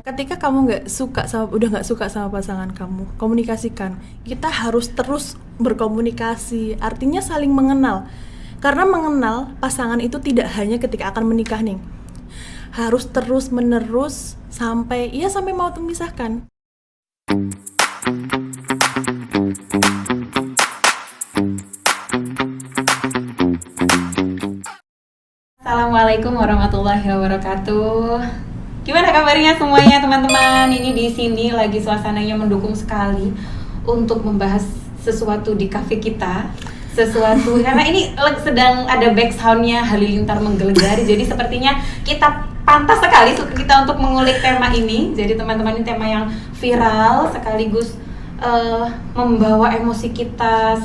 Ketika kamu udah nggak suka sama pasangan kamu, komunikasikan. Kita harus terus berkomunikasi, artinya saling mengenal. Karena mengenal pasangan itu tidak hanya ketika akan menikah nih, harus terus menerus sampai mau memisahkan. Assalamualaikum warahmatullahi wabarakatuh. Gimana kabarnya semuanya teman-teman? Ini di sini lagi suasananya mendukung sekali untuk membahas sesuatu di kafe kita. Karena ini sedang ada back sound-nya Halilintar menggelegar. Jadi sepertinya kita pantas sekali kita untuk mengulik tema ini. Jadi teman-teman, ini tema yang viral sekaligus membawa emosi kita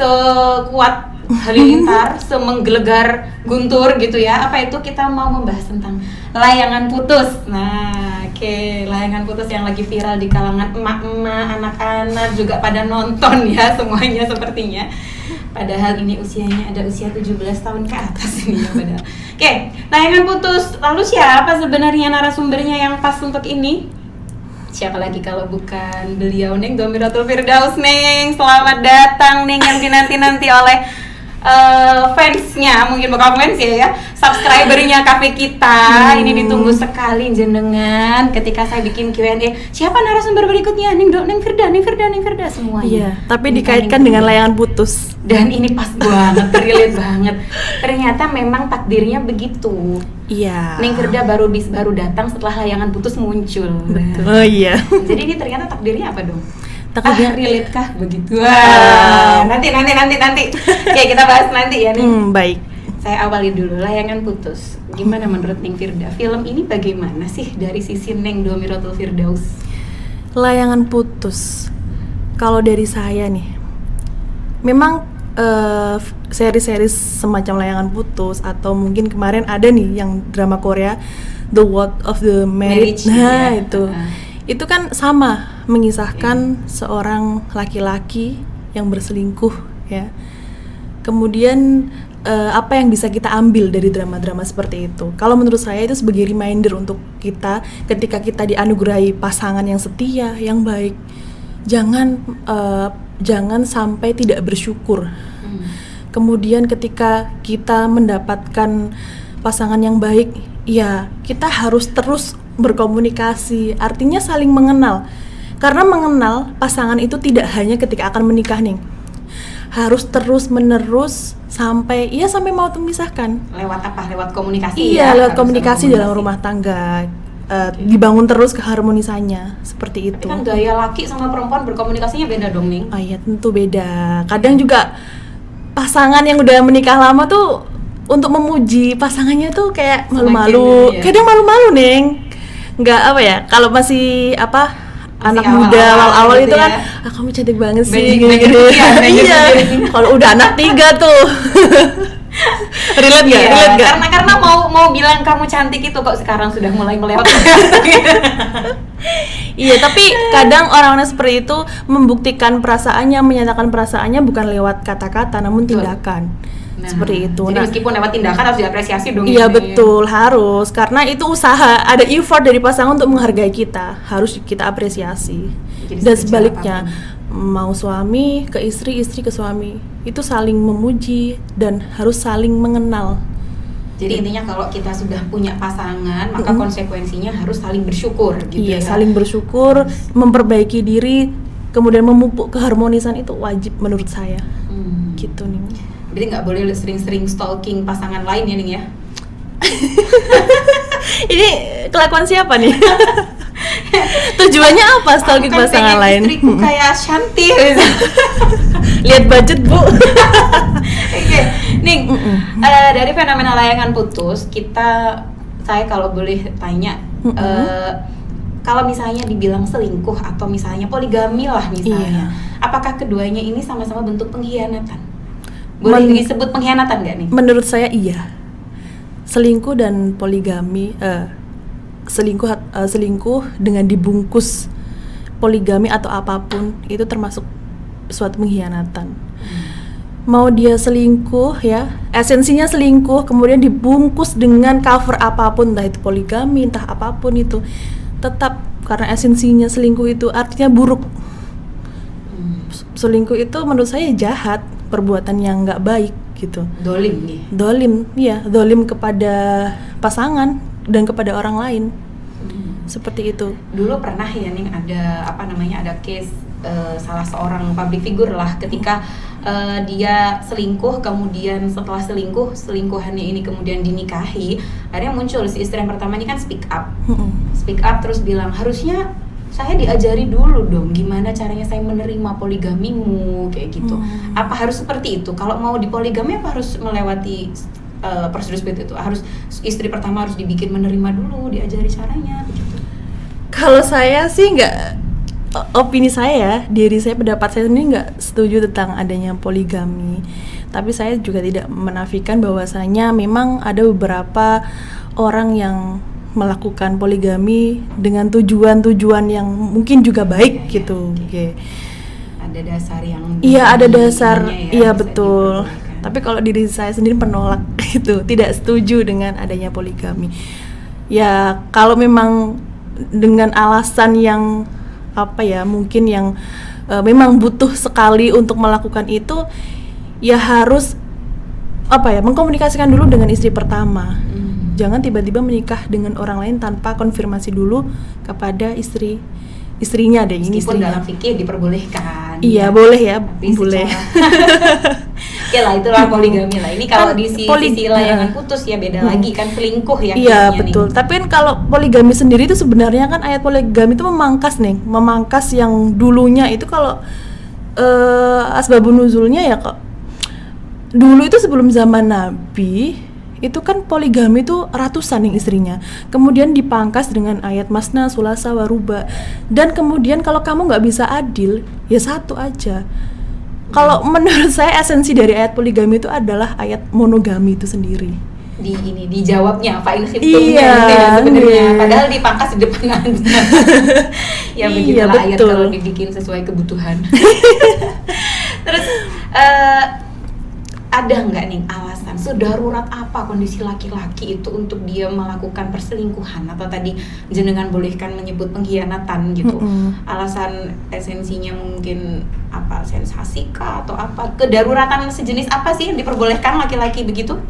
sekuat Halilintar, semenggelegar guntur gitu ya. Apa itu? Kita mau membahas tentang layangan putus. Nah, layangan putus yang lagi viral di kalangan emak-emak, anak-anak juga pada nonton ya semuanya sepertinya. Padahal ini usianya ada usia 17 tahun ke atas ini ya padahal. Layangan putus. Lalu siapa sebenarnya narasumbernya yang pas untuk ini? Siapa lagi kalau bukan beliau, Neng Dhomiratul Firdaus. Neng, selamat datang Neng, yang dinanti-nanti oleh fansnya, mungkin bukan fans ya, subscribernya kafe kita. Ini ditunggu sekali jenengan ketika saya bikin Q&A. Siapa narasumber berikutnya? Neng Firda semuanya. Iya, tapi dikaitkan dengan layangan putus. Dan ini pas banget, relate banget. Ternyata memang takdirnya begitu. Iya. Neng Firda baru datang setelah layangan putus muncul. Betul. Oh iya. Jadi ini ternyata takdirnya apa dong? Takdirnya relate kah begitu? Nanti. Ya kita bahas nanti ya nih. Baik. Saya awali dulu layangan putus. Gimana menurut Neng Firda? Film ini bagaimana sih dari sisi Neng Dhomiratul Firdaus? Layangan putus. Kalau dari saya nih, memang seri-seri semacam layangan putus, atau mungkin kemarin ada nih yang drama Korea The World of the Marriage. Nah, ya. Itu kan sama mengisahkan seorang laki-laki yang berselingkuh ya. Kemudian apa yang bisa kita ambil dari drama-drama seperti itu? Kalau menurut saya itu sebagai reminder untuk kita ketika kita dianugerahi pasangan yang setia, yang baik, jangan sampai tidak bersyukur. Kemudian ketika kita mendapatkan pasangan yang baik, ya kita harus terus berkomunikasi, artinya saling mengenal. Karena mengenal pasangan itu tidak hanya ketika akan menikah nih, harus terus menerus sampai mau memisahkan. Lewat apa? Lewat komunikasi. Iya, lewat komunikasi dalam rumah tangga. Dibangun terus keharmonisannya seperti itu. Tapi kan gaya laki sama perempuan berkomunikasinya beda dong nih. Iya, tentu beda. Kadang juga pasangan yang udah menikah lama tuh untuk memuji pasangannya tuh kayak malu-malu. Kadang malu-malu, Neng. Nggak kalau masih anak muda awal-awal itu kan, kamu cantik banget sih. Iya. Kalau udah anak 3 tuh. Relate nggak? Karena mau bilang kamu cantik itu kok sekarang sudah mulai melewat. Iya, tapi kadang orang-orang seperti itu membuktikan perasaannya, menyatakan perasaannya bukan lewat kata-kata namun tindakan. Seperti itu. Jadi meskipun lewat tindakan harus diapresiasi dong. Iya betul, harus, karena itu usaha, ada effort dari pasangan untuk menghargai kita, harus kita apresiasi. Jadi dan sebaliknya, mau suami ke istri, istri ke suami, itu saling memuji dan harus saling mengenal. Jadi intinya kalau kita sudah punya pasangan, maka konsekuensinya harus saling bersyukur gitu. Iya, saling bersyukur, memperbaiki diri, kemudian memupuk keharmonisan itu wajib menurut saya. Gitu nih. Berarti nggak boleh sering-sering stalking pasangan lain ya, Ning ya? Ini kelakuan siapa nih? Tujuannya apa stalking pasangan lain? Istriku kayak Shanti. Lihat budget, Bu. Ning, dari fenomena layangan putus, saya kalau boleh tanya, kalau misalnya dibilang selingkuh atau misalnya poligami lah misalnya, apakah keduanya ini sama-sama bentuk pengkhianatan? Boleh disebut pengkhianatan nggak nih? Menurut saya iya. Selingkuh dan poligami, selingkuh dengan dibungkus poligami atau apapun itu termasuk suatu pengkhianatan. mau dia selingkuh ya, esensinya selingkuh, kemudian dibungkus dengan cover apapun, entah itu poligami, entah apapun itu, tetap karena esensinya selingkuh itu artinya buruk. Selingkuh itu menurut saya jahat, perbuatan yang nggak baik gitu. Dolim nih. Dolim kepada pasangan dan kepada orang lain. Seperti itu. Dulu pernah ya nih ada case salah seorang public figure lah, ketika dia selingkuh, kemudian setelah selingkuhannya ini kemudian dinikahi, akhirnya muncul si istri yang pertama ini kan speak up terus bilang, harusnya saya diajari dulu dong gimana caranya saya menerima poligamimu, kayak gitu. Apa harus seperti itu? Kalau mau dipoligami apa harus melewati prosedur seperti itu? Harus istri pertama harus dibikin menerima dulu, diajari caranya begitu? Kalau saya sih nggak, opini saya, diri saya, pendapat saya sendiri nggak setuju tentang adanya poligami. Tapi saya juga tidak menafikan bahwasanya memang ada beberapa orang yang melakukan poligami dengan tujuan-tujuan yang mungkin juga baik gitu. Okay. Ada dasar yang ada dasar, betul. Tapi kalau diri saya sendiri penolak gitu, tidak setuju dengan adanya poligami. Ya kalau memang dengan alasan yang mungkin yang memang butuh sekali untuk melakukan itu, ya harus mengkomunikasikan dulu dengan istri pertama. Jangan tiba-tiba menikah dengan orang lain tanpa konfirmasi dulu kepada istrinya deh. Meskipun dalam fikih diperbolehkan. Iya, boleh ya, tapi boleh. Ya lah, itulah poligami lah. Ini kalau di sisi layangan putus ya beda lagi kan, selingkuh ya. Iya betul. Nih. Tapi kan kalau poligami sendiri itu sebenarnya kan ayat poligami itu memangkas yang dulunya itu, kalau asbabun nuzulnya ya kok. Dulu itu sebelum zaman Nabi itu kan poligami itu ratusan yang istrinya, kemudian dipangkas dengan ayat masna, sulasa, waruba. Dan kemudian kalau kamu nggak bisa adil, ya satu aja. Kalau menurut saya esensi dari ayat poligami itu adalah ayat monogami itu sendiri. Dijawabnya apa ya sebenarnya, padahal dipangkas di depan aja. Ya begitulah ayat kalau dibikin sesuai kebutuhan. Terus ada nggak nih alasan sedarurat apa kondisi laki-laki itu untuk dia melakukan perselingkuhan, atau tadi jenengan bolehkan menyebut pengkhianatan gitu? Alasan esensinya mungkin apa, sensasi kah atau apa, kedaruratan sejenis apa sih yang diperbolehkan laki-laki begitu?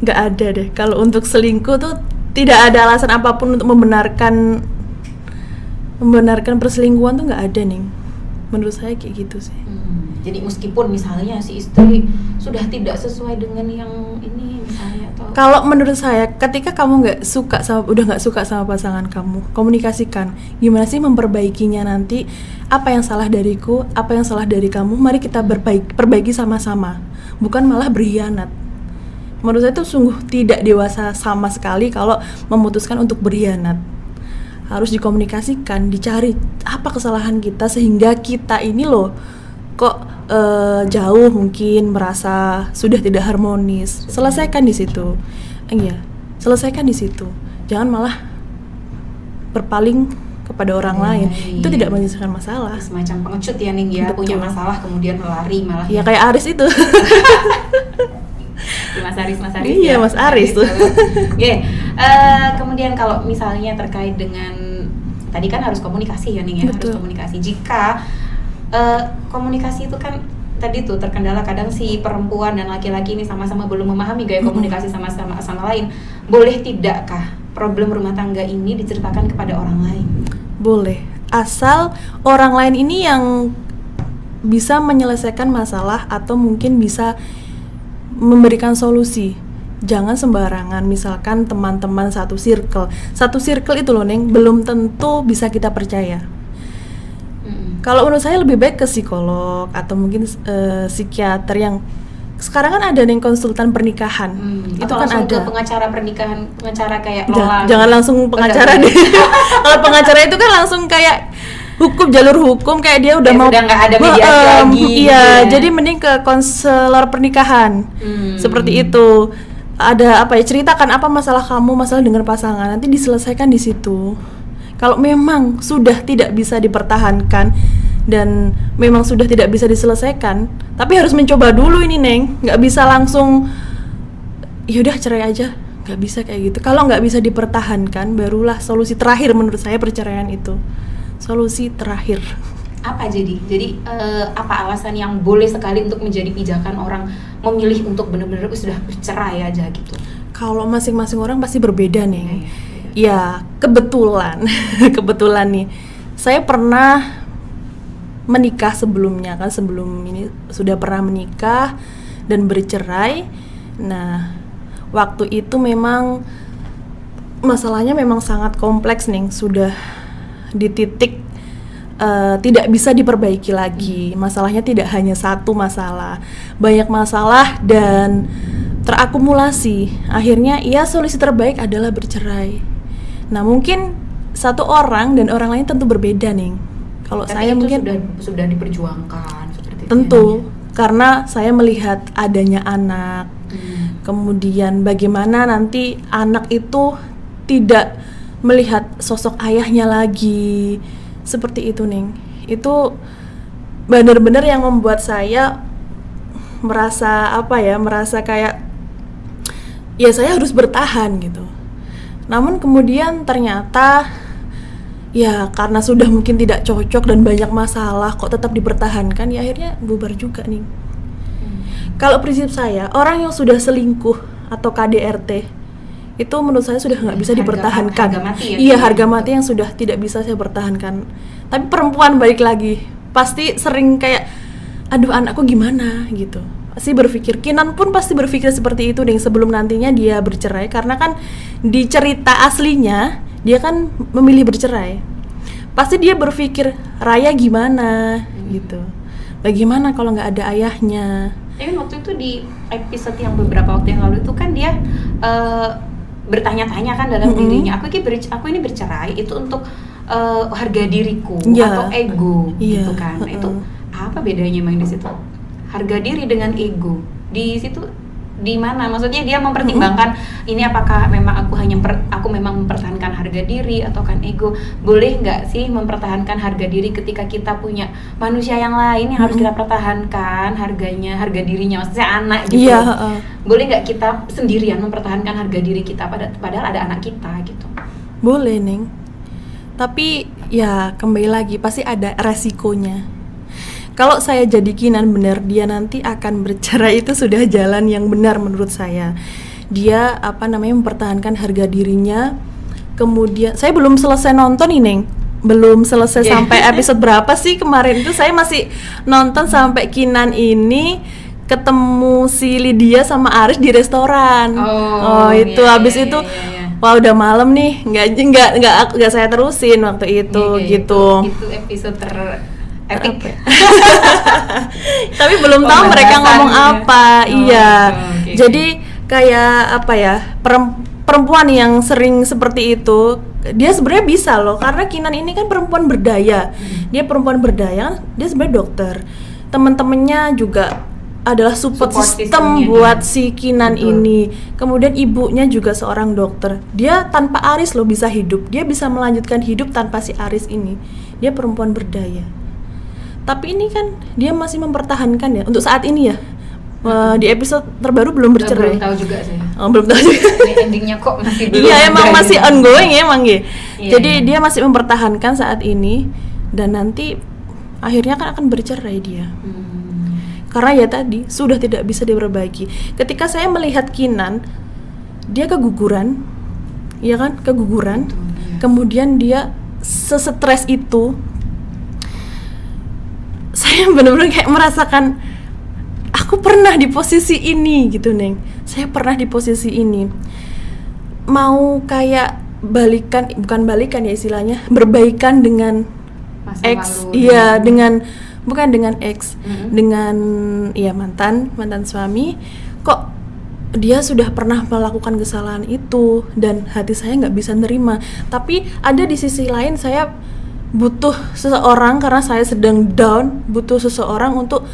Nggak ada deh, kalau untuk selingkuh tuh tidak ada alasan apapun untuk membenarkan perselingkuhan tuh nggak ada nih, menurut saya kayak gitu sih. Jadi meskipun misalnya si istri sudah tidak sesuai dengan yang ini misalnya, atau kalau menurut saya ketika kamu udah nggak suka sama pasangan kamu, komunikasikan gimana sih memperbaikinya nanti, apa yang salah dariku, apa yang salah dari kamu, mari kita perbaiki sama-sama, bukan malah berkhianat. Menurut saya itu sungguh tidak dewasa sama sekali kalau memutuskan untuk berkhianat. Harus dikomunikasikan, dicari apa kesalahan kita sehingga kita ini loh kok jauh, mungkin merasa sudah tidak harmonis. Selesaikan di situ. Selesaikan di situ. Jangan malah berpaling kepada orang lain. Itu tidak menyelesaikan masalah. Semacam pengecut ya Ning ya, punya masalah kemudian lari malah. Ya kayak Aris itu. Mas Aris iya, ya. Mas Aris tuh. Kemudian kalau misalnya terkait dengan tadi kan harus komunikasi ya Ning ya. Betul. Harus komunikasi. Jika komunikasi itu kan tadi tuh terkendala, kadang si perempuan dan laki-laki ini sama-sama belum memahami gaya komunikasi sama lain. Boleh tidakkah problem rumah tangga ini diceritakan kepada orang lain? Boleh, asal orang lain ini yang bisa menyelesaikan masalah atau mungkin bisa memberikan solusi. Jangan sembarangan, misalkan teman-teman satu circle itu loh Neng, belum tentu bisa kita percaya. Kalau menurut saya lebih baik ke psikolog atau mungkin psikiater yang sekarang kan ada nih konsultan pernikahan. Itu kan ada ke pengacara pernikahan, pengacara kayak jangan langsung pengacara deh. Kalau pengacara itu kan langsung kayak jalur hukum kayak dia udah udah nggak ada mediasi lagi. Iya, jadi mending ke konselor pernikahan. Seperti itu. Ada ceritakan apa masalah kamu, masalah dengan pasangan, nanti diselesaikan di situ. Kalau memang sudah tidak bisa dipertahankan, dan memang sudah tidak bisa diselesaikan, tapi harus mencoba dulu ini Neng, nggak bisa langsung yaudah cerai aja, nggak bisa kayak gitu. Kalau nggak bisa dipertahankan, barulah solusi terakhir menurut saya perceraian itu, solusi terakhir. Apa jadi apa alasan yang boleh sekali untuk menjadi pijakan orang memilih untuk benar-benar sudah bercerai aja gitu? Kalau masing-masing orang pasti berbeda nih. Ya, kebetulan kebetulan nih, saya pernah menikah sebelumnya kan, sebelum ini sudah pernah menikah dan bercerai. Nah, waktu itu memang masalahnya memang sangat kompleks nih, sudah di titik tidak bisa diperbaiki lagi. Masalahnya tidak hanya satu masalah, banyak masalah dan terakumulasi. Akhirnya ya solusi terbaik adalah bercerai. Nah, mungkin satu orang dan orang lain tentu berbeda nih. Kalau saya itu mungkin sudah diperjuangkan seperti itu. Tentu, karena saya melihat adanya anak. Kemudian bagaimana nanti anak itu tidak melihat sosok ayahnya lagi. Seperti itu, Ning. Itu benar-benar yang membuat saya merasa merasa kayak ya saya harus bertahan gitu. Namun kemudian ternyata ya karena sudah mungkin tidak cocok dan banyak masalah kok tetap dipertahankan, ya akhirnya bubar juga nih. Kalau prinsip saya, orang yang sudah selingkuh atau KDRT itu menurut saya sudah nggak bisa dipertahankan. Harga mati ya? Iya, harga mati yang sudah tidak bisa saya pertahankan. Tapi perempuan balik lagi pasti sering kayak aduh anakku gimana gitu. Pasti berpikir, Kinan pun pasti berpikir seperti itu nih sebelum nantinya dia bercerai, karena kan di cerita aslinya dia kan memilih bercerai. Pasti dia berpikir Raya gimana gitu. Bagaimana kalau nggak ada ayahnya? Ya kan waktu itu di episode yang beberapa waktu yang lalu itu kan dia bertanya-tanya kan dalam dirinya, aku ini bercerai itu untuk harga diriku atau ego gitu kan. Itu apa bedanya emang di situ? Harga diri dengan ego. Di situ di mana? Maksudnya dia mempertimbangkan ini apakah memang aku memang mempertahankan harga diri atau kan ego. Boleh nggak sih mempertahankan harga diri ketika kita punya manusia yang lain yang harus kita pertahankan harga dirinya, maksudnya anak gitu. Boleh nggak kita sendirian mempertahankan harga diri kita padahal ada anak kita gitu? Boleh, Neng. Tapi ya kembali lagi pasti ada resikonya. Kalau saya jadi Kinan benar, dia nanti akan bercerai itu sudah jalan yang benar menurut saya. Dia mempertahankan harga dirinya. Kemudian saya belum selesai nonton nih, Neng. Belum selesai sampai episode berapa sih kemarin itu, saya masih nonton sampai Kinan ini ketemu si Lydia sama Aris di restoran. Itu habis itu wah udah malam nih, nggak saya terusin waktu itu gitu. Itu episode epic. Tapi belum tahu mereka ngomong apa. Jadi kayak perempuan yang sering seperti itu, dia sebenarnya bisa loh, karena Kinan ini kan perempuan berdaya. Dia perempuan berdaya, dia sebenarnya dokter. Teman-temannya juga adalah support system buat si Kinan ini. Kemudian ibunya juga seorang dokter. Dia tanpa Aris loh bisa hidup. Dia bisa melanjutkan hidup tanpa si Aris ini. Dia perempuan berdaya. Tapi ini kan dia masih mempertahankan ya untuk saat ini ya. Di episode terbaru belum bercerai. Belum tahu juga sih. Belum tahu juga. Ini endingnya kok masih belum. Iya, emang masih ongoing ya emang ya. Jadi dia masih mempertahankan saat ini dan nanti akhirnya kan akan bercerai dia. Karena ya tadi sudah tidak bisa diperbaiki. Ketika saya melihat Kinan, dia keguguran, ya kan, keguguran. Kemudian dia sestres itu. Saya benar-benar kayak merasakan aku pernah di posisi ini gitu, Neng. Saya pernah di posisi ini. Mau kayak bukan balikan ya istilahnya, berbaikan dengan ex. Iya, bukan dengan ex, dengan mantan suami. Kok dia sudah pernah melakukan kesalahan itu dan hati saya nggak bisa nerima. Tapi ada di sisi lain saya butuh seseorang karena saya sedang down, butuh seseorang untuk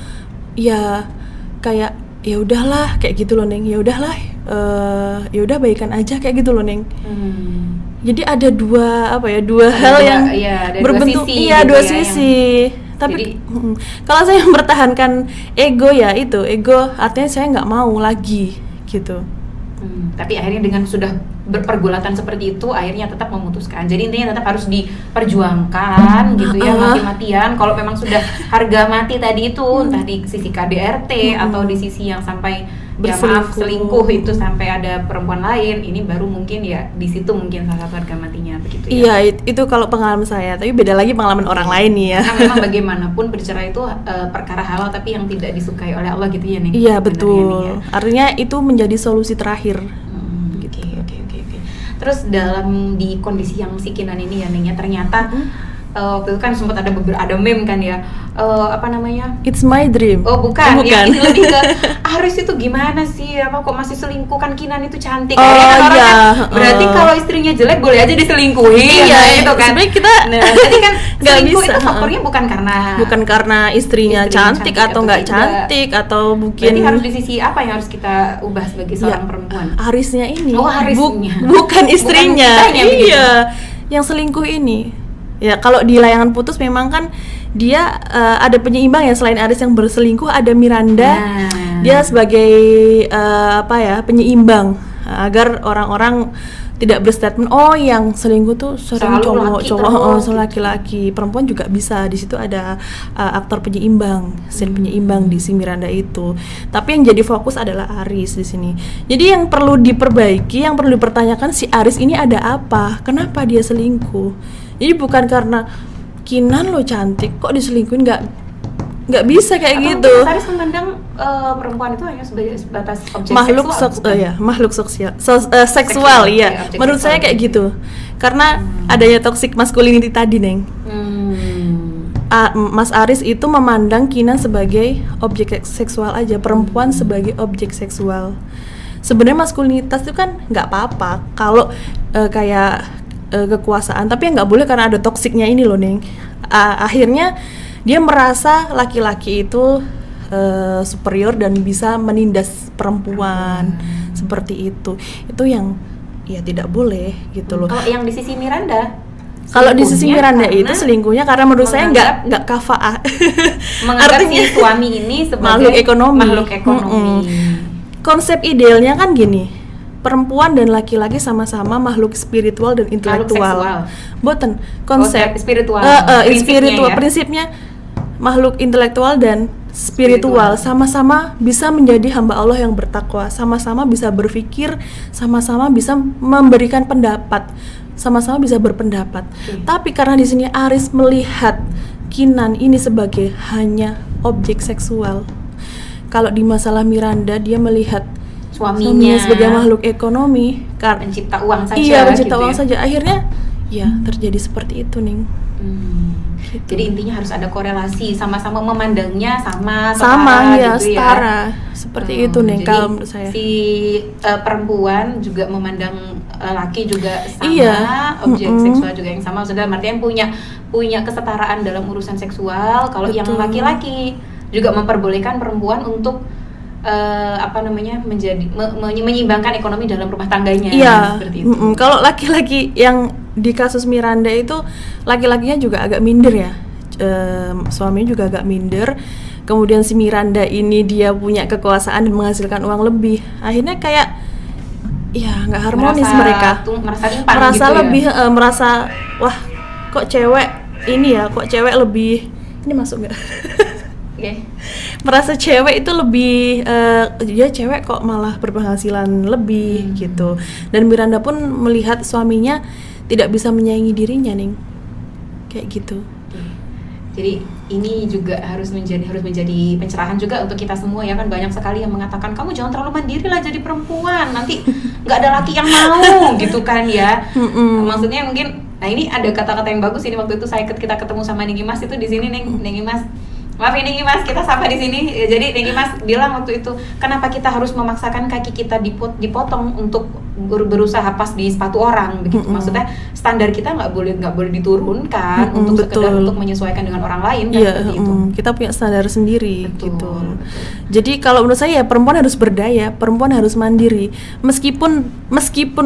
kayak ya udahlah kayak gitu loh, Neng. Ya udahlah, ya udah baikan aja kayak gitu loh, Neng. Jadi ada dua hal yang berbentuk dua sisi. Tapi kalau saya mempertahankan ego ya itu ego artinya saya nggak mau lagi gitu. Tapi akhirnya dengan sudah berpergulatan seperti itu akhirnya tetap memutuskan. Jadi intinya tetap harus diperjuangkan gitu ya, mati-matian. Kalau memang sudah harga mati tadi itu entah di sisi KDRT atau di sisi yang sampai ya maaf selingkuh itu sampai ada perempuan lain, ini baru mungkin ya di situ mungkin salah satu harga matinya begitu ya. Iya, itu kalau pengalaman saya, tapi beda lagi pengalaman orang lain nih ya. Karena memang bagaimanapun bercerai itu perkara halal tapi yang tidak disukai oleh Allah gitu ya nih. Iya betul. Ya. Artinya itu menjadi solusi terakhir. Oke. Terus di kondisi yang si Kinan ini ya Ning ya, ternyata waktu itu kan sempat ada meme kan ya, apa namanya? It's my dream. Oh bukan. Ya, itu lebih ke Aris itu gimana sih? Apa kok masih selingkuh, kan Kinan itu cantik. Kan, berarti kalau istrinya jelek boleh aja diselingkuhi. Iya, gitu kan. Sebenarnya kita jadi kan selingkuh bisa. Itu faktornya bukan karena istrinya cantik atau nggak cantik atau mungkin. Berarti harus di sisi apa yang harus kita ubah sebagai seorang perempuan? Arisnya ini. Oh, Arisnya. Bukan istrinya. Bukan iya. Yang selingkuh ini. Ya kalau di Layangan Putus memang kan dia ada penyeimbang ya, selain Aris yang berselingkuh ada Miranda. Dia sebagai penyeimbang agar orang-orang tidak berstatement yang selingkuh tuh sering cowok laki-laki, perempuan juga bisa. Di situ ada aktor penyeimbang, scene penyeimbang di si Miranda itu. Tapi yang jadi fokus adalah Aris di sini. Jadi yang perlu diperbaiki, yang perlu dipertanyakan, si Aris ini ada apa? Kenapa dia selingkuh? Jadi bukan karena Kinan lo cantik kok diselingkuhin, nggak bisa kayak atau gitu. Aris memandang perempuan itu hanya sebagai sebatas objek makhluk seksual ya. Menurut saya kayak gitu. Karena adanya toxic masculinity tadi, Neng. Mas Aris itu memandang Kinan sebagai objek seksual aja, perempuan sebagai objek seksual. Sebenarnya maskulinitas itu kan nggak apa-apa kalau kayak kekuasaan, tapi nggak boleh karena ada toksiknya ini loh, Neng. Akhirnya dia merasa laki-laki itu superior dan bisa menindas perempuan seperti itu yang ya tidak boleh gitu loh. Kalau yang di sisi Miranda, kalau di sisi Miranda itu selingkuhnya karena menurut saya nggak kafaah. Menganggap si suami ini sebagai makhluk ekonomi. Konsep idealnya kan gini, perempuan dan laki-laki sama-sama makhluk spiritual dan intelektual. Boten konsep spiritual. Prinsipnya makhluk intelektual dan spiritual sama-sama bisa menjadi hamba Allah yang bertakwa, sama-sama bisa berpikir, sama-sama bisa memberikan pendapat, sama-sama bisa berpendapat. Tapi karena di sini Aris melihat Kinan ini sebagai hanya objek seksual. Kalau di masalah Miranda dia melihat suaminya sebagai makhluk ekonomi, pencipta uang saja. Iya, pencipta uang saja. Akhirnya ya terjadi seperti itu, Ning. Gitu. Jadi intinya harus ada korelasi, sama-sama memandangnya sama ya, gitu setara. Seperti itu, Neng, kalau menurut saya. Si perempuan juga memandang laki juga sama, objek seksual juga yang sama. Sudah artinya punya kesetaraan dalam urusan seksual. Kalau yang laki-laki juga memperbolehkan perempuan untuk menyeimbangkan ekonomi dalam rumah tangganya. Iya, seperti itu. Kalau laki-laki yang di kasus Miranda itu laki-lakinya juga agak minder ya, suaminya juga agak minder. Kemudian si Miranda ini dia punya kekuasaan dan menghasilkan uang lebih. Akhirnya kayak ya nggak harmonis mereka. Merasa gitu lebih ya? Merasa wah kok cewek lebih ini masuk nggak? Merasa cewek itu lebih cewek kok malah berpenghasilan lebih gitu. Dan Miranda pun melihat suaminya tidak bisa menyaingi dirinya, Ning. Kayak gitu. Jadi ini juga harus menjadi pencerahan juga untuk kita semua ya kan, banyak sekali yang mengatakan kamu jangan terlalu mandiri lah jadi perempuan, nanti nggak ada laki yang mau gitu kan ya. Maksudnya mungkin, nah ini ada kata-kata yang bagus ini waktu itu kita ketemu sama Ninggi Mas itu di sini Ninggi Mas. Maaf ini Mas, kita sapa di sini. Jadi Ninggi Mas bilang waktu itu, kenapa kita harus memaksakan kaki kita dipotong untuk berusaha pas di sepatu orang begitu. Maksudnya standar kita nggak boleh diturunkan untuk sekedar untuk menyesuaikan dengan orang lain kan, seperti itu. Kita punya standar sendiri gitu. Jadi kalau menurut saya ya perempuan harus berdaya, perempuan harus mandiri. Meskipun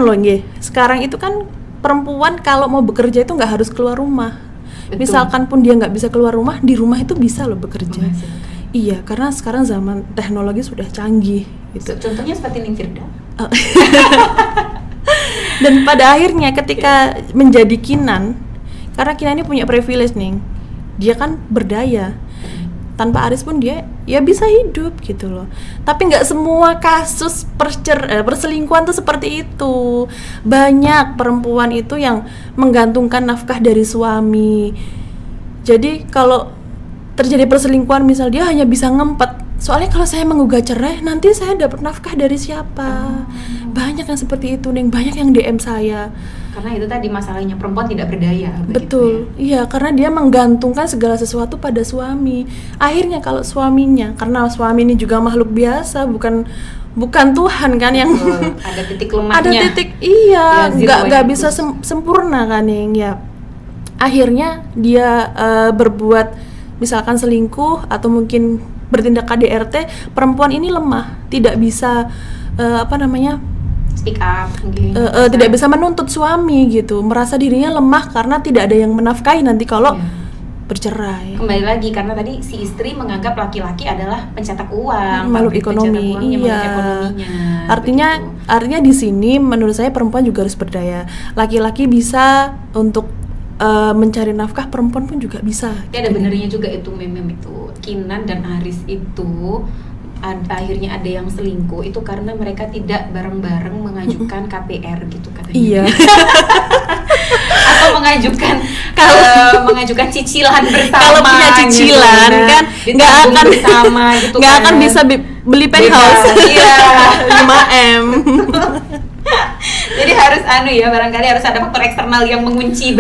loh nggih, sekarang itu kan perempuan kalau mau bekerja itu nggak harus keluar rumah. Betul. Misalkan pun dia nggak bisa keluar rumah, di rumah itu bisa loh bekerja. Menghasilkan. Iya, karena sekarang zaman teknologi sudah canggih gitu. Contohnya seperti Ning Firda. Dan pada akhirnya ketika menjadi Kinan, karena Kinan ini punya privilege nih, dia kan berdaya. Tanpa Aris pun dia ya bisa hidup gitu loh. Tapi nggak semua kasus perselingkuhan tuh seperti itu. Banyak perempuan itu yang menggantungkan nafkah dari suami. Jadi kalau terjadi perselingkuhan, misal dia hanya bisa ngempet. Soalnya kalau saya menggugat cerai, nanti saya dapat nafkah dari siapa? Banyak yang seperti itu, Neng. Banyak yang DM saya. Karena itu tadi masalahnya, perempuan tidak berdaya. Betul, iya, karena dia menggantungkan segala sesuatu pada suami. Akhirnya kalau suaminya, karena suami ini juga makhluk biasa, bukan Tuhan kan yang ada titik lemahnya. Ada titik, iya, Ya, nggak bisa sempurna kan yang ya. Akhirnya dia berbuat misalkan selingkuh atau mungkin bertindak KDRT, perempuan ini lemah, tidak bisa speak up mungkin. Tidak bisa menuntut suami gitu, merasa dirinya lemah karena tidak ada yang menafkahi nanti kalau bercerai. Kembali lagi karena tadi si istri menganggap laki-laki adalah pencetak uang, makhluk ekonomi. Iya. Artinya di sini menurut saya perempuan juga harus berdaya. Laki-laki bisa untuk mencari nafkah, perempuan pun juga bisa. Ya ada benernya juga itu meme itu. Kinan dan Aris itu akhirnya ada yang selingkuh itu karena mereka tidak bareng-bareng mengajukan KPR gitu katanya. Iya. Atau mengajukan cicilan bersama. Kalau punya cicilan gitu, kan nggak akan bersama gitu. Nggak akan bisa beli penthouse. Iya. 5M. Jadi harus barangkali harus ada faktor eksternal yang mengunci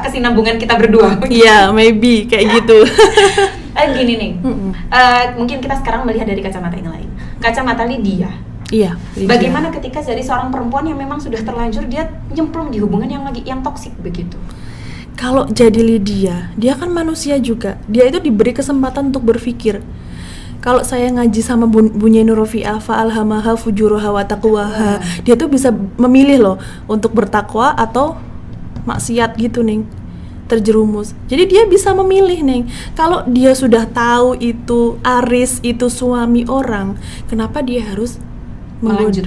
kesinambungan kita berdua. Iya, maybe kayak gitu. Gini nih, mungkin kita sekarang melihat dari kacamata yang lain, kacamata Lydia. Iya. Lydia. Bagaimana ketika dari seorang perempuan yang memang sudah terlanjur dia nyemplung di hubungan yang toksik begitu? Kalau jadi Lydia, dia kan manusia juga. Dia itu diberi kesempatan untuk berpikir. Kalau saya ngaji sama Bunyai Nurofi'ah fa'alhamaha fujuraha wa taqwaha, dia tuh bisa memilih loh untuk bertakwa atau maksiat gitu, Ning. Terjerumus. Jadi dia bisa memilih, Neng. Kalau dia sudah tahu itu Aris itu suami orang, kenapa dia harus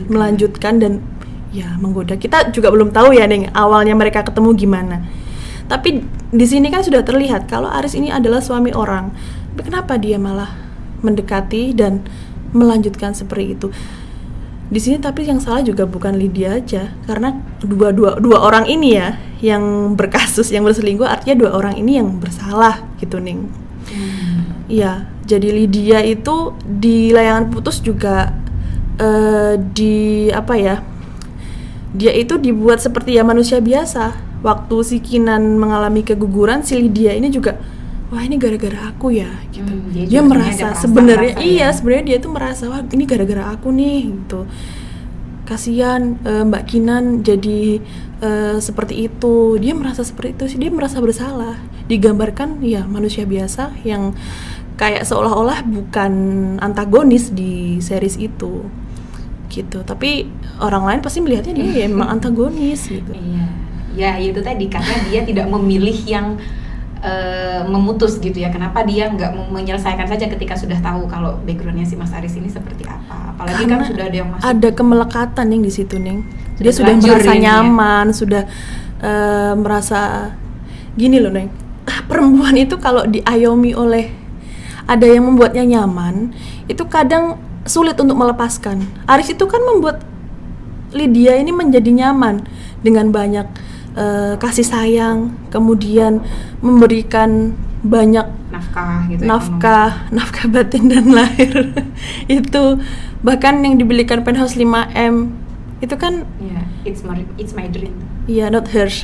melanjutkan dan ya menggoda? Kita juga belum tahu ya, Neng, awalnya mereka ketemu gimana. Tapi di sini kan sudah terlihat kalau Aris ini adalah suami orang. Tapi kenapa dia malah mendekati dan melanjutkan seperti itu? Di sini tapi yang salah juga bukan Lydia aja, karena dua orang ini ya yang berkasus, yang berselingkuh, artinya dua orang ini yang bersalah gitu, Ning. Iya, jadi Lydia itu di Layangan Putus juga dia itu dibuat seperti ya manusia biasa. Waktu si Kinan mengalami keguguran, si Lydia ini juga, wah ini gara-gara aku ya gitu. Dia merasa sebenarnya sebenarnya dia tuh merasa, wah ini gara-gara aku nih gitu. Kasihan Mbak Kinan jadi seperti itu. Dia merasa seperti itu sih, dia merasa bersalah. Digambarkan ya manusia biasa yang kayak seolah-olah bukan antagonis di series itu gitu. Tapi orang lain pasti melihatnya dia ya memang antagonis gitu. Iya. Ya itu tadi karena dia tidak memilih yang memutus gitu ya. Kenapa dia nggak menyelesaikan saja ketika sudah tahu kalau backgroundnya si Mas Aris ini seperti apa? Apalagi karena kan sudah ada yang masuk. Ada kemelekatan yang di situ, Neng. Dia sudah merasa nyaman, sudah merasa gini loh, Neng. Perempuan itu kalau diayomi oleh ada yang membuatnya nyaman, itu kadang sulit untuk melepaskan. Aris itu kan membuat Lydia ini menjadi nyaman dengan banyak kasih sayang, kemudian memberikan banyak nafkah batin dan lahir. Itu bahkan yang dibelikan penthouse 5M itu kan it's my dream. Iya, not hers.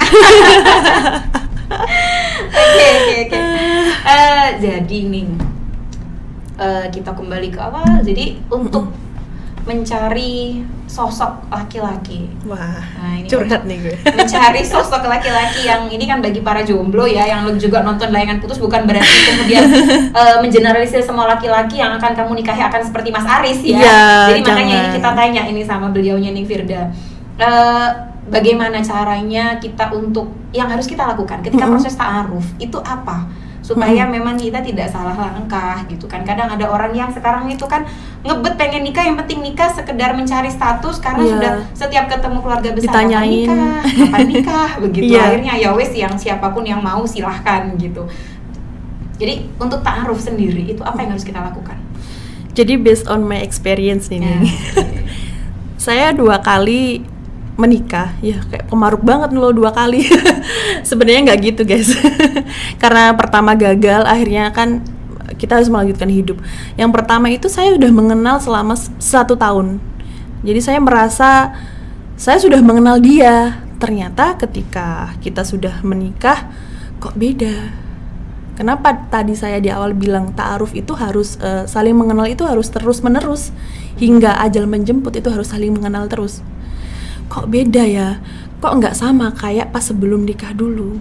Oke. Jadi nih kita kembali ke awal. Jadi untuk mencari sosok laki-laki. Wah, ini curhat nih gue. Mencari sosok laki-laki yang ini kan bagi para jomblo ya, yang juga nonton Layangan Putus bukan berarti kemudian mengeneralisir semua laki-laki yang akan kamu nikahi akan seperti Mas Aris ya. Jadi makanya ini kita tanya ini sama beliaunya Ning Firda. bagaimana caranya kita untuk yang harus kita lakukan ketika proses ta'aruf itu apa supaya memang kita tidak salah langkah gitu kan. Kadang ada orang yang sekarang itu kan ngebet pengen nikah, yang penting nikah sekedar mencari status karena sudah setiap ketemu keluarga besar ditanyain kapan nikah begitu. Akhirnya ya wes, yang siapapun yang mau silahkan gitu. Jadi untuk ta'aruf sendiri itu apa yang harus kita lakukan? Jadi based on my experience ini, saya 2 kali menikah, ya kayak pemaruk banget loh 2 kali. Sebenarnya nggak gitu guys. Karena pertama gagal, akhirnya kan kita harus melanjutkan hidup. Yang pertama itu saya udah mengenal selama 1 tahun. Jadi saya merasa saya sudah mengenal dia. Ternyata ketika kita sudah menikah, kok beda. Kenapa tadi saya di awal bilang ta'aruf itu harus saling mengenal, itu harus terus menerus hingga ajal menjemput, itu harus saling mengenal terus. Kok beda ya, kok nggak sama kayak pas sebelum nikah dulu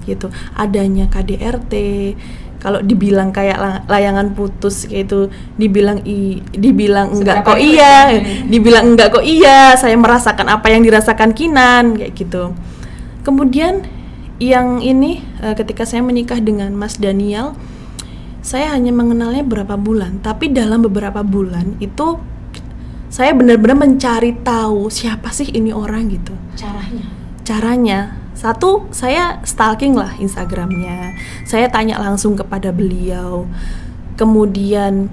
gitu. Adanya KDRT, kalau dibilang kayak layangan putus kayak itu, dibilang enggak kok iya, dibilang enggak kok iya, saya merasakan apa yang dirasakan Kinan kayak gitu. Kemudian yang ini ketika saya menikah dengan Mas Daniel, saya hanya mengenalnya berapa bulan, tapi dalam beberapa bulan itu saya benar-benar mencari tahu siapa sih ini orang gitu. Caranya, satu, saya stalking lah Instagramnya, saya tanya langsung kepada beliau. Kemudian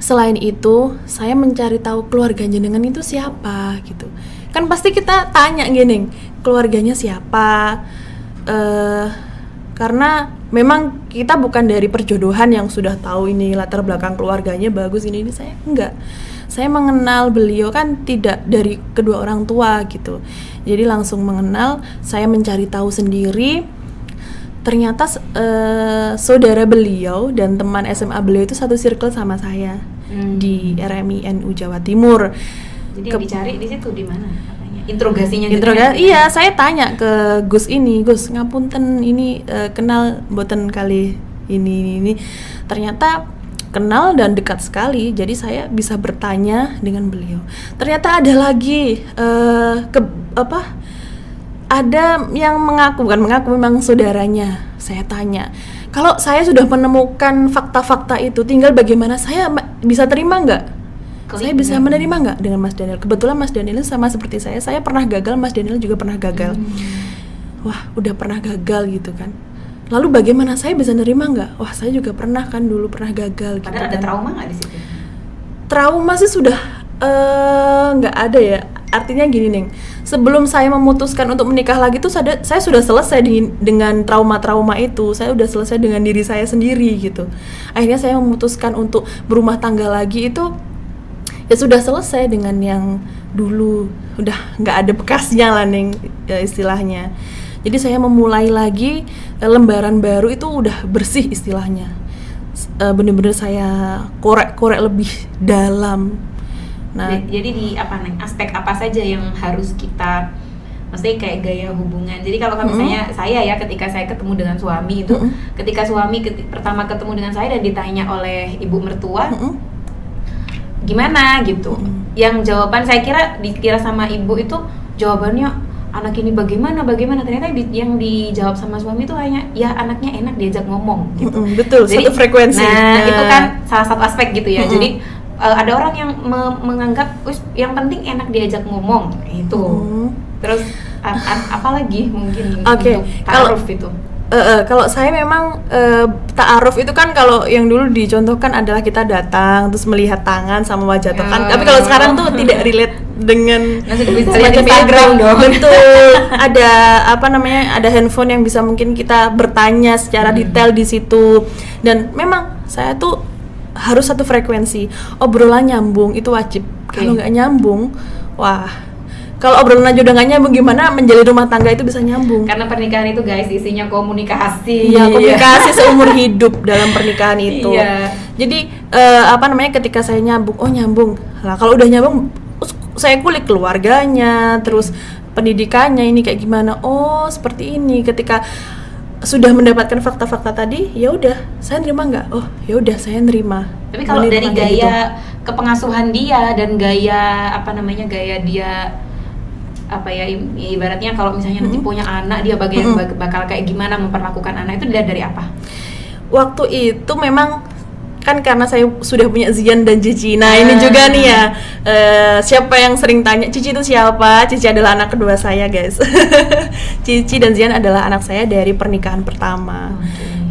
selain itu, saya mencari tahu keluarga jenengan itu siapa gitu. Kan pasti kita tanya gini, keluarganya siapa? Karena memang kita bukan dari perjodohan yang sudah tahu ini latar belakang keluarganya bagus, ini saya enggak. Saya mengenal beliau kan tidak dari kedua orang tua gitu. Jadi langsung mengenal, saya mencari tahu sendiri. Ternyata saudara beliau dan teman SMA beliau itu satu circle sama saya di RMI NU Jawa Timur. Jadi yang dicari di situ di mana katanya? Interogasinya gitu. Iya, saya tanya ke Gus ini, Gus ngapunten ini kenal mboten kali ini. Ternyata kenal dan dekat sekali, jadi saya bisa bertanya dengan beliau. Ternyata ada lagi ada yang bukan mengaku memang saudaranya. Saya tanya, kalau saya sudah menemukan fakta-fakta itu, tinggal bagaimana saya bisa terima nggak? Saya bisa menerima nggak dengan Mas Daniel? Kebetulan Mas Daniel sama seperti saya pernah gagal, Mas Daniel juga pernah gagal. Wah, udah pernah gagal gitu kan. Lalu bagaimana saya bisa nerima nggak? Wah, saya juga pernah kan dulu pernah gagal. Padahal gitu ada kan. trauma nggak di situ? Trauma sih sudah nggak ada ya. Artinya gini Neng, sebelum saya memutuskan untuk menikah lagi tuh saya sudah selesai dengan trauma-trauma itu. Saya udah selesai dengan diri saya sendiri gitu. Akhirnya saya memutuskan untuk berumah tangga lagi itu ya sudah selesai dengan yang dulu. Udah nggak ada bekasnya lah Neng, istilahnya. Jadi saya memulai lagi lembaran baru itu udah bersih istilahnya. Bener-bener saya korek-korek lebih dalam. Nah, jadi di aspek apa saja yang harus kita, maksudnya kayak gaya hubungan. Jadi kalau misalnya saya ya, ketika saya ketemu dengan suami itu, ketika suami pertama ketemu dengan saya dan ditanya oleh ibu mertua, gimana gitu. Yang jawaban saya dikira sama ibu itu jawabannya anak ini bagaimana, ternyata yang dijawab sama suami itu hanya ya anaknya enak diajak ngomong gitu. Betul, jadi, satu frekuensi. Nah, itu kan salah satu aspek gitu ya. Jadi ada orang yang menganggap yang penting enak diajak ngomong itu. Terus apalagi mungkin untuk ta'aruf itu. Kalau saya memang ta'aruf itu kan kalau yang dulu dicontohkan adalah kita datang terus melihat tangan sama wajah tekan. Tapi kalau sekarang tuh tidak relate dengan semacam Instagram dong. Betul. Ada ada handphone yang bisa mungkin kita bertanya secara detail di situ. Dan memang saya tuh harus satu frekuensi. Obrolan nyambung itu wajib. Kalau nggak nyambung, wah. Kalau obrolan aja udah gak nyambung, gimana menjalin rumah tangga itu bisa nyambung? Karena pernikahan itu guys isinya komunikasi. Iya, komunikasi seumur hidup dalam pernikahan itu. Iya. Jadi ketika saya nyambung, nyambung. Nah, kalau udah nyambung, saya kulik keluarganya, terus pendidikannya ini kayak gimana. Oh, seperti ini. Ketika sudah mendapatkan fakta-fakta tadi, ya udah, saya nerima nggak? Oh, ya udah, saya nerima. Tapi kalau dari gaya kepengasuhan dia dan gaya gaya dia apa ya, ibaratnya kalau misalnya nanti punya anak dia bakal kayak gimana memperlakukan anak itu dilihat dari apa? Waktu itu memang kan karena saya sudah punya Zian dan Cici. Nah ini juga nih ya, siapa yang sering tanya Cici itu siapa? Cici adalah anak kedua saya guys. Cici dan Zian adalah anak saya dari pernikahan pertama.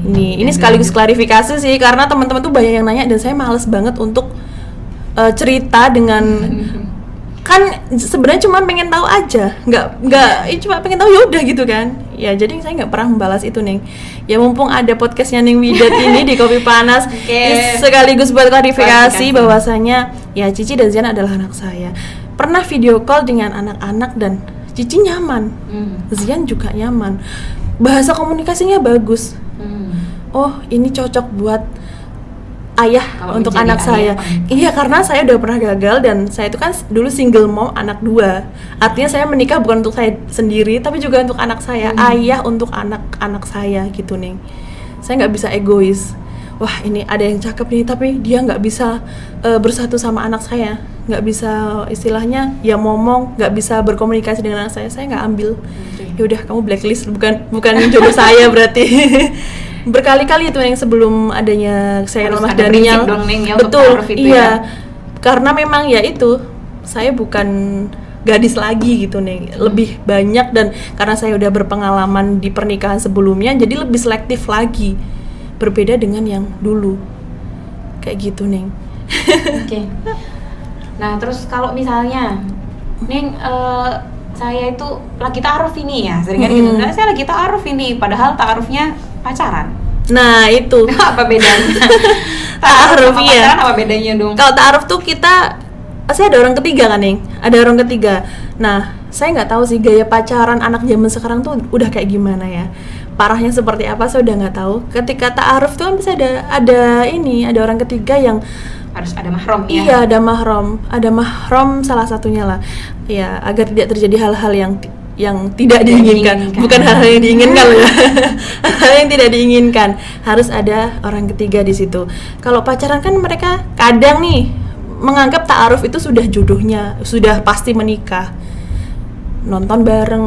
Ini sekaligus klarifikasi sih, karena teman-teman tuh banyak yang nanya dan saya males banget untuk cerita dengan kan sebenarnya cuma pengen tahu aja, nggak cuma pengen tahu ya udah gitu kan ya. Jadi saya nggak pernah membalas itu Neng. Ya mumpung ada podcastnya Neng Widat ini di Kopi Panas, sekaligus buat klarifikasi bahwasanya ya Cici dan Zian adalah anak saya. Pernah video call dengan anak-anak dan Cici nyaman, Zian juga nyaman, bahasa komunikasinya bagus. Oh ini cocok buat ayah kalau untuk anak saya. Iya, karena saya udah pernah gagal dan saya itu kan dulu single mom anak 2. Artinya saya menikah bukan untuk saya sendiri tapi juga untuk anak saya, ayah untuk anak-anak saya gitu nih. Saya nggak bisa egois. Wah ini ada yang cakep nih tapi dia nggak bisa bersatu sama anak saya, nggak bisa istilahnya ya ngomong, nggak bisa berkomunikasi dengan anak saya nggak ambil. Ya udah kamu blacklist, bukan jodoh saya berarti. Berkali-kali itu yang sebelum adanya saya Mas Daniel betul iya ya. Karena memang ya itu saya bukan gadis lagi gitu nih, lebih banyak, dan karena saya udah berpengalaman di pernikahan sebelumnya jadi lebih selektif lagi, berbeda dengan yang dulu kayak gitu Neng. Oke. Nah terus kalau misalnya Neng saya itu lagi ta'aruf ini ya, sering kan gitu. Nah, saya lagi ta'aruf ini, padahal ta'arufnya pacaran. Nah, itu. Apa bedanya? Ta'aruf iya. Apa bedanya dong? Kalau ta'aruf tuh kita pasti ada orang ketiga kan, Ning? Ada orang ketiga. Nah, saya nggak tahu sih gaya pacaran anak zaman sekarang tuh udah kayak gimana ya. Parahnya seperti apa saya udah nggak tahu. Ketika ta'aruf tuh kan bisa ada orang ketiga yang harus ada mahram ya. Iya, ada mahram salah satunya lah. Ya, agar tidak terjadi hal-hal yang tidak diinginkan. Bukan hal-hal yang diinginkan ya. Hal yang tidak diinginkan. Harus ada orang ketiga di situ. Kalau pacaran kan mereka kadang nih menganggap ta'aruf itu sudah jodohnya, sudah pasti menikah. Nonton bareng,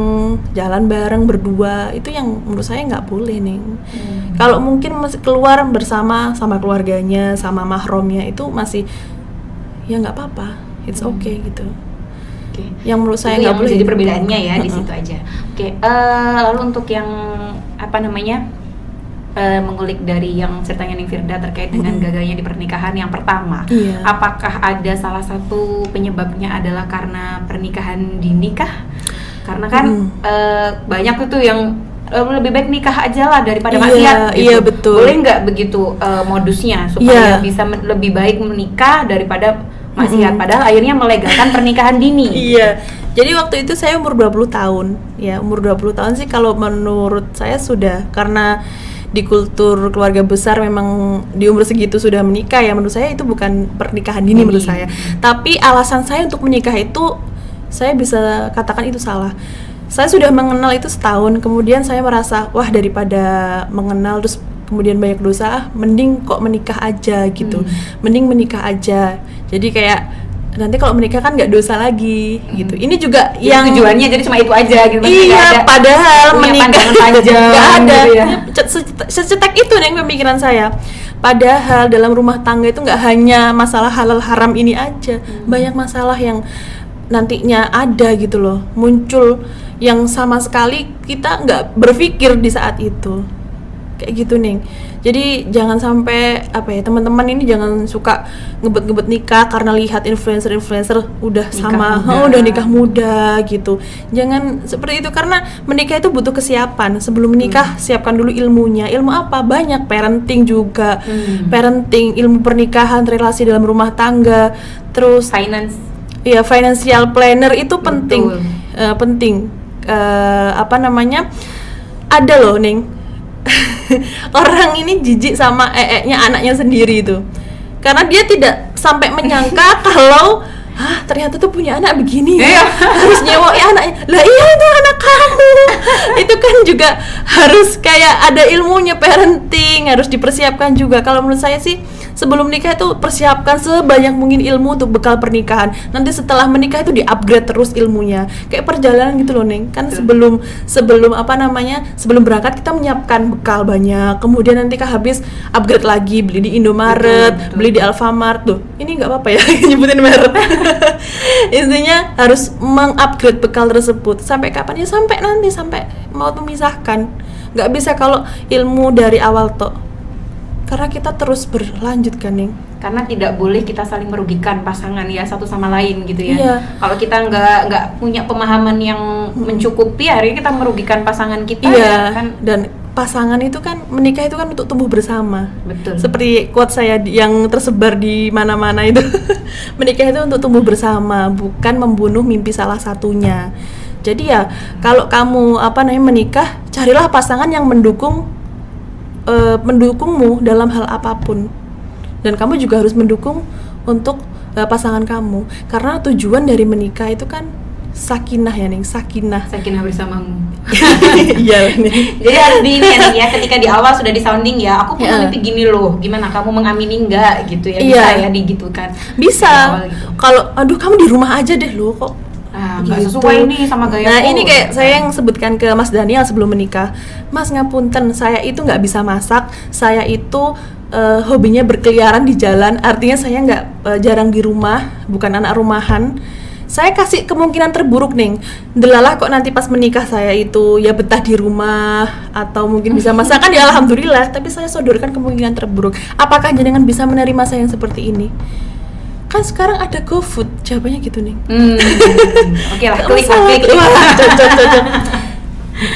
jalan bareng berdua, itu yang menurut saya nggak boleh nih. Kalau mungkin masih keluar bersama sama keluarganya, sama mahramnya, itu masih ya nggak apa-apa, it's okay gitu. Yang menurut saya nggak boleh. Jadi perbedaannya ya di situ aja. Lalu untuk yang mengulik dari yang ceritanya Ning Firda terkait dengan gagalnya di pernikahan yang pertama, apakah ada salah satu penyebabnya adalah karena pernikahan dini kah? Karena kan banyak itu yang lebih baik nikah aja lah daripada maksiat gitu. Iya betul. Boleh nggak begitu modusnya supaya bisa lebih baik menikah daripada maksiat, padahal akhirnya melegalkan pernikahan dini. Iya. Jadi waktu itu saya umur 20 tahun. Ya, umur 20 tahun sih kalau menurut saya sudah, karena di kultur keluarga besar memang di umur segitu sudah menikah ya, menurut saya itu bukan pernikahan dini menurut saya. Tapi alasan saya untuk menikah itu saya bisa katakan itu salah. Saya sudah mengenal itu setahun, kemudian saya merasa wah daripada mengenal terus kemudian banyak dosa, mending kok menikah aja gitu. Mending menikah aja. Jadi kayak nanti kalau menikah kan nggak dosa lagi gitu. Ini juga jadi yang tujuannya jadi cuma itu aja gitu. Iya, padahal menikah panjang nggak ada gitu ya. Secetek itu nih pemikiran saya. Padahal dalam rumah tangga itu nggak hanya masalah halal haram ini aja, banyak masalah yang nantinya ada gitu loh, muncul yang sama sekali kita nggak berpikir di saat itu. Kayak gitu nih. Jadi jangan sampai teman-teman ini jangan suka ngebet-ngebet nikah karena lihat influencer udah nikah muda gitu. Jangan seperti itu, karena menikah itu butuh kesiapan. Sebelum menikah siapkan dulu ilmunya. Ilmu apa? Banyak, parenting juga. Parenting, ilmu pernikahan, relasi dalam rumah tangga, terus finance. Iya, financial planner itu penting. Penting. Ada loh, Ning. Orang ini jijik sama anaknya sendiri itu, karena dia tidak sampai menyangka kalau ternyata tuh punya anak begini harus nyewa anaknya. Lah iya, itu anak kamu. Itu kan juga harus kayak ada ilmunya, parenting harus dipersiapkan juga. Kalau menurut saya sih sebelum nikah itu persiapkan sebanyak mungkin ilmu untuk bekal pernikahan. Nanti setelah menikah itu di-upgrade terus ilmunya. Kayak perjalanan gitu loh, Neng. Kan sebelum sebelum berangkat kita menyiapkan bekal banyak. Kemudian nanti habis upgrade lagi, beli di Indomaret, betul. beli di Alfamart tuh. Ini nggak apa-apa ya nyebutin merek. Intinya harus mengupgrade bekal tersebut. Sampai kapan? Ya sampai nanti, sampai mau memisahkan. Nggak bisa kalau ilmu dari awal toh, karena kita terus berlanjut kan, Ning. Karena tidak boleh kita saling merugikan pasangan ya, satu sama lain gitu ya. Iya. Kalau kita nggak punya pemahaman yang mencukupi, akhirnya kita merugikan pasangan kita. Iya. Ya, kan? Dan pasangan itu kan, menikah itu kan untuk tumbuh bersama. Betul. Seperti quote saya yang tersebar di mana-mana itu. Menikah itu untuk tumbuh bersama, bukan membunuh mimpi salah satunya. Jadi ya kalau kamu menikah, carilah pasangan yang mendukungmu dalam hal apapun, dan kamu juga harus mendukung untuk pasangan kamu, karena tujuan dari menikah itu kan sakinah ya, Ning, sakinah bersamamu. iya nih. Jadi harus ya, ketika di awal sudah disounding ya, aku punya mimpi gini loh, gimana kamu mengamini enggak gitu ya, bisa ya digitukan. Bisa. Gitu. Kalau aduh kamu di rumah aja deh loh, kok nggak sesuai nih sama gaya. Nah ini kayak saya yang sebutkan ke Mas Daniel sebelum menikah, Mas ngapunten, saya itu nggak bisa masak, saya itu hobinya berkeliaran di jalan, artinya saya nggak jarang di rumah, bukan anak rumahan. Saya kasih kemungkinan terburuk, Ning. Delalah kok nanti pas menikah saya itu ya betah di rumah atau mungkin bisa masak, kan ya alhamdulillah, tapi saya sodorkan kemungkinan terburuk. Apakah jenengan bisa menerima saya yang seperti ini? Kan sekarang ada GoFood, jawabannya gitu, Ning. Oke lah, klik. Wah, cocok.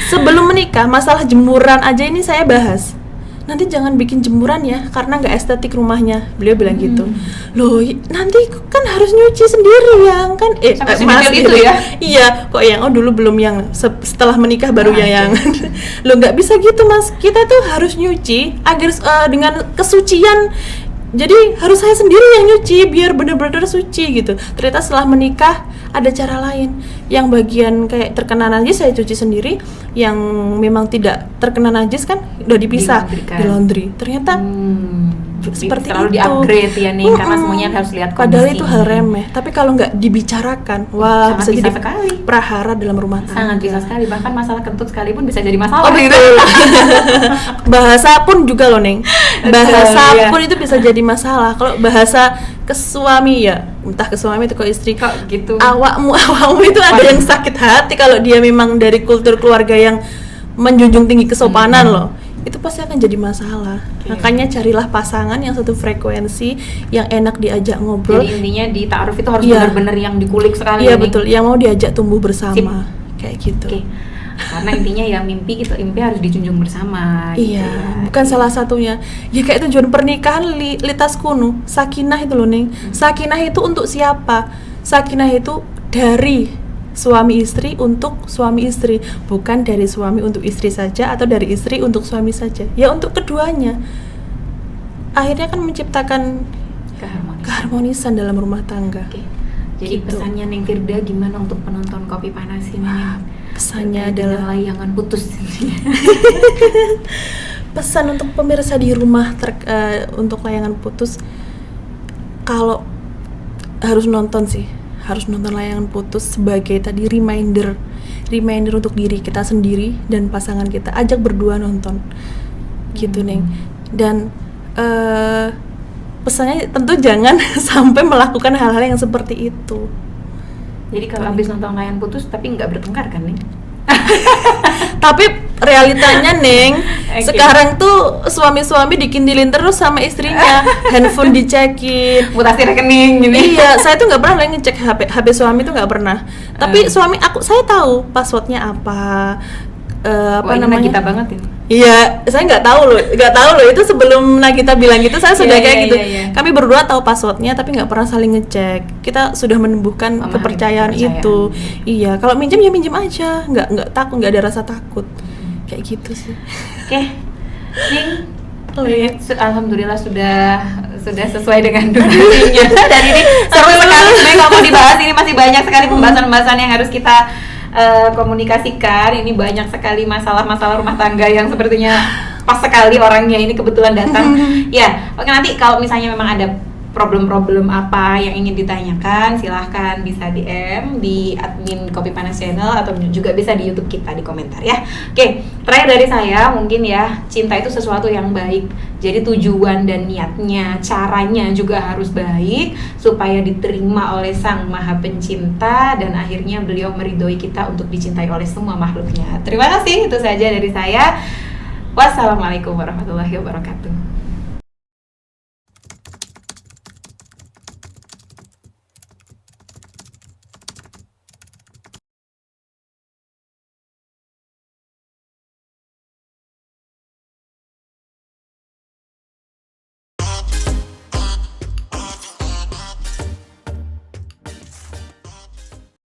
Sebelum menikah, masalah jemuran aja ini saya bahas. Nanti jangan bikin jemuran ya, karena nggak estetik rumahnya. Beliau bilang gitu. Loh, nanti kan harus nyuci sendiri yang kan. Mas itu ya? Iya, kok yang dulu belum, yang setelah menikah baru yang. Loh, nggak bisa gitu, Mas. Kita tuh harus nyuci agar dengan kesucian. Jadi harus saya sendiri yang nyuci biar benar-benar suci gitu. Ternyata setelah menikah ada cara lain. Yang bagian kayak terkena najis saya cuci sendiri, yang memang tidak terkena najis kan udah dipisah di laundry. Ternyata seperti terlalu itu. Di-upgrade ya, nih, karena semuanya harus lihat kondisi. Padahal itu hal remeh, tapi kalau nggak dibicarakan, wah sangat bisa jadi sekali prahara dalam rumah tangga. Sangat bisa sekali, bahkan masalah kentut sekalipun bisa jadi masalah. Betul. Bahasa pun juga loh, Neng. Bahasa pun itu bisa jadi masalah. Kalau bahasa ke suami ya, entah ke suami atau ke istri, kok gitu. Awakmu itu ada yang sakit hati kalau dia memang dari kultur keluarga yang menjunjung tinggi kesopanan loh. Itu pasti akan jadi masalah. Makanya carilah pasangan yang satu frekuensi, yang enak diajak ngobrol. Jadi intinya di ta'aruf itu harus benar-benar yang dikulik sekali. Iya betul, yang mau diajak tumbuh bersama. Kayak gitu. Karena intinya ya mimpi harus dijunjung bersama. Iya, gitu. Bukan salah satunya. Ya kayak tujuan pernikahan litas kuno, sakinah itu loh, Ning. Sakinah itu untuk siapa? Sakinah itu dari suami istri untuk suami istri, bukan dari suami untuk istri saja atau dari istri untuk suami saja. Ya untuk keduanya. Akhirnya kan menciptakan keharmonisan dalam rumah tangga. Jadi gitu. Pesannya Neng Firda gimana untuk penonton Kopi Panas ini? Pesannya adalah layangan putus. Pesan untuk pemirsa di rumah untuk layangan putus, kalau harus nonton layangan putus sebagai tadi reminder untuk diri kita sendiri dan pasangan kita. Ajak berdua nonton gitu, Neng. Dan pesannya tentu jangan sampai melakukan hal-hal yang seperti itu. Jadi kalau habis nonton layangan putus tapi nggak bertengkar kan, Neng? Tapi realitanya, Neng, sekarang tuh suami-suami dikintilin terus sama istrinya, handphone dicekin, mutasi rekening gini. Iya, saya tuh nggak pernah ngecek HP suami tuh nggak pernah. Tapi suami saya tahu passwordnya apa. Namanya kita banget ini. Iya, saya nggak tahu loh itu sebelum Nagita bilang gitu saya sudah kayak gitu. Kami berdua tahu passwordnya tapi nggak pernah saling ngecek. Kita sudah menumbuhkan kepercayaan itu. Iya, kalau minjem ya minjem aja, nggak takut, nggak ada rasa takut. Kayak gitu sih. Oke. Alhamdulillah sudah sesuai dengan durasinya. Dan ini seru sekali sebenarnya kalau mau dibahas, ini masih banyak sekali pembahasan-pembahasan yang harus kita komunikasikan. Ini banyak sekali masalah-masalah rumah tangga yang sepertinya pas sekali orangnya ini kebetulan datang. Ya, oke, nanti kalau misalnya memang ada problem-problem apa yang ingin ditanyakan, silahkan bisa DM di admin Kopi Panas Channel atau juga bisa di YouTube kita di komentar ya. Oke, terakhir dari saya mungkin ya, cinta itu sesuatu yang baik. Jadi tujuan dan niatnya, caranya juga harus baik supaya diterima oleh Sang Maha Pencinta dan akhirnya beliau meridhoi kita untuk dicintai oleh semua makhluknya. Terima kasih, itu saja dari saya. Wassalamualaikum warahmatullahi wabarakatuh.